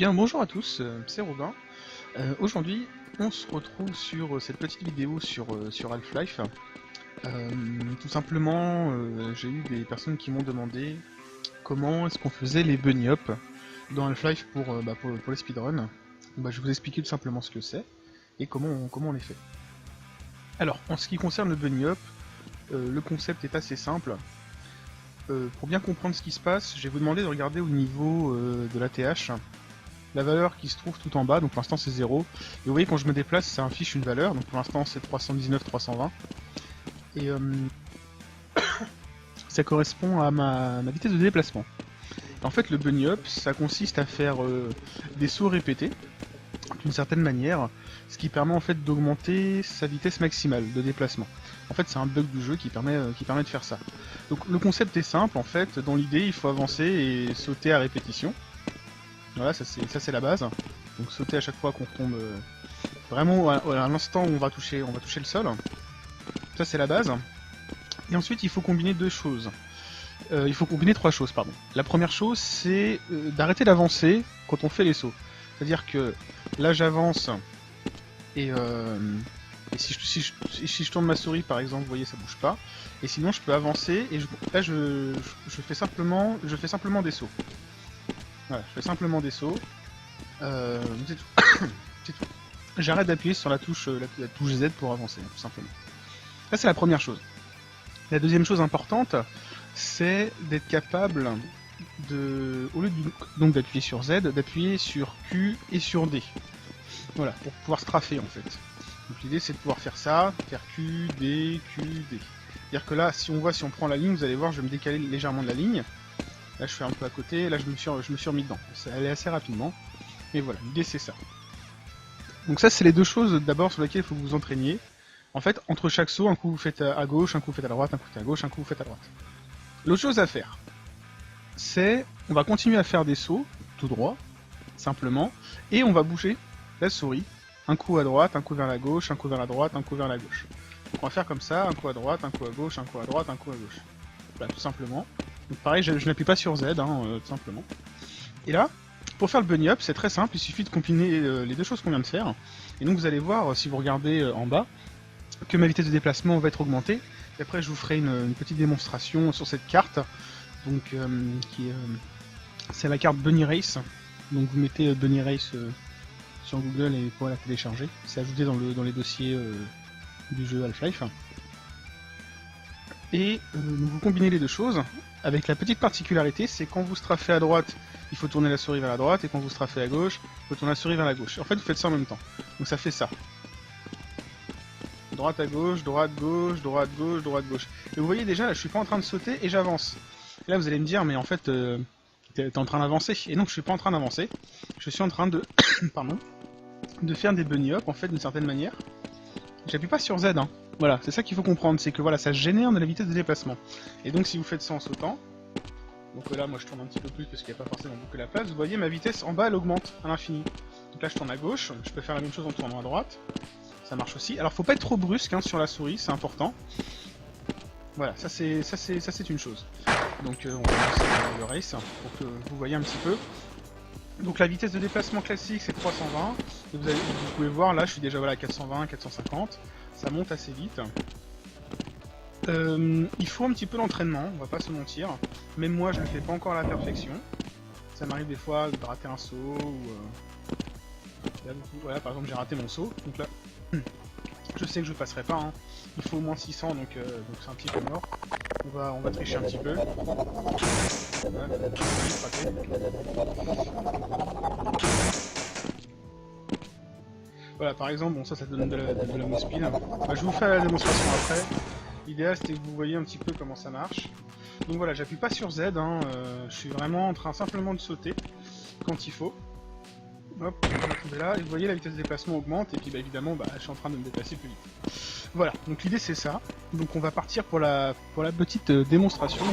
Bien, bonjour à tous, c'est Robin. Aujourd'hui, on se retrouve sur cette petite vidéo sur Half-Life. Tout simplement, j'ai eu des personnes qui m'ont demandé comment est-ce qu'on faisait les bunny hop dans Half-Life pour les speedruns. Je vais vous expliquer tout simplement ce que c'est et comment on les fait. Alors, en ce qui concerne le bunny hop, le concept est assez simple. Pour bien comprendre ce qui se passe, je vais vous demander de regarder au niveau de l'ATH. La valeur qui se trouve tout en bas, donc pour l'instant c'est 0. Et vous voyez quand je me déplace, ça affiche une valeur, donc pour l'instant c'est 319, 320. Et ça correspond à ma vitesse de déplacement. En fait le bunny hop, ça consiste à faire des sauts répétés, d'une certaine manière, ce qui permet en fait d'augmenter sa vitesse maximale de déplacement. En fait c'est un bug du jeu qui permet de faire ça. Donc le concept est simple, en fait, dans l'idée il faut avancer et sauter à répétition. Voilà, ça c'est la base. Donc sauter à chaque fois qu'on tombe vraiment à l'instant où on va toucher le sol. Ça c'est la base. Et ensuite il faut combiner deux choses. Il faut combiner trois choses, pardon. La première chose c'est d'arrêter d'avancer quand on fait les sauts. C'est-à-dire que là j'avance et si je tourne ma souris par exemple, vous voyez ça bouge pas. Et sinon je peux avancer et là je fais simplement des sauts. Voilà, je fais simplement des sauts. C'est tout. C'est tout. J'arrête d'appuyer sur la touche Z pour avancer, tout simplement. Ça c'est la première chose. La deuxième chose importante, c'est d'être capable au lieu donc d'appuyer sur Z, d'appuyer sur Q et sur D. Voilà, pour pouvoir strafer en fait. Donc l'idée c'est de pouvoir faire ça, faire Q, D, Q, D. C'est-à-dire que là, si on prend la ligne, vous allez voir, je vais me décaler légèrement de la ligne. Là je fais un peu à côté, là je me suis remis dedans. Ça allait assez rapidement. Mais voilà, l'idée c'est ça. Donc ça c'est les deux choses d'abord sur lesquelles il faut que vous vous entraîniez. En fait, entre chaque saut, un coup vous faites à gauche, un coup vous faites à droite, un coup vous faites à gauche, un coup vous faites à droite. L'autre chose à faire, c'est on va continuer à faire des sauts, tout droit, simplement, et on va bouger la souris. Un coup à droite, un coup vers la gauche, un coup vers la droite, un coup vers la gauche. Donc on va faire comme ça, un coup à droite, un coup à gauche, un coup à droite, un coup à gauche. Voilà, tout simplement. Donc pareil, je n'appuie pas sur Z, tout simplement. Et là, pour faire le bunny up, c'est très simple, il suffit de combiner les deux choses qu'on vient de faire. Et donc vous allez voir, si vous regardez en bas, que ma vitesse de déplacement va être augmentée. Et après je vous ferai une petite démonstration sur cette carte. Donc c'est la carte Bunny Race. Donc vous mettez Bunny Race sur Google et vous pourrez la télécharger. C'est ajouté dans les dossiers du jeu Half-Life. Et vous combinez les deux choses, avec la petite particularité, c'est quand vous strafez à droite, il faut tourner la souris vers la droite, et quand vous strafez à gauche, il faut tourner la souris vers la gauche. En fait, vous faites ça en même temps. Donc ça fait ça. Droite à gauche, droite gauche, droite gauche, droite gauche. Et vous voyez déjà, là, je suis pas en train de sauter et j'avance. Et là, vous allez me dire, mais en fait, t'es en train d'avancer. Et non, je suis pas en train d'avancer. Je suis en train de, pardon, de faire des bunny hop, en fait, d'une certaine manière. J'appuie pas sur Z, hein. Voilà, c'est ça qu'il faut comprendre, c'est que voilà, ça génère de la vitesse de déplacement. Et donc si vous faites ça en sautant, donc là moi je tourne un petit peu plus parce qu'il n'y a pas forcément beaucoup la place, vous voyez ma vitesse en bas elle augmente à l'infini. Donc là je tourne à gauche, je peux faire la même chose en tournant à droite, ça marche aussi. Alors faut pas être trop brusque sur la souris, c'est important. Voilà, ça c'est une chose. Donc on va lancer le race pour que vous voyez un petit peu. Donc la vitesse de déplacement classique c'est 320, et vous pouvez voir là je suis déjà à 420, 450, ça monte assez vite. Il faut un petit peu d'entraînement, on va pas se mentir, même moi je ne le fais pas encore à la perfection, ça m'arrive des fois de rater un saut, ou là, voilà, par exemple j'ai raté mon saut, donc là je sais que je passerai pas, hein. Il faut au moins 600 donc c'est un petit peu mort, on va tricher un petit peu. Voilà, voilà, par exemple, bon ça donne de la mousse pile. Je vous fais la démonstration après. L'idéal c'était que vous voyez un petit peu comment ça marche. Donc voilà, j'appuie pas sur Z, je suis vraiment en train simplement de sauter quand il faut. Hop, on va tomber là, et vous voyez la vitesse de déplacement augmente, et puis évidemment je suis en train de me déplacer plus vite. Voilà, donc l'idée c'est ça. Donc on va partir pour la petite démonstration.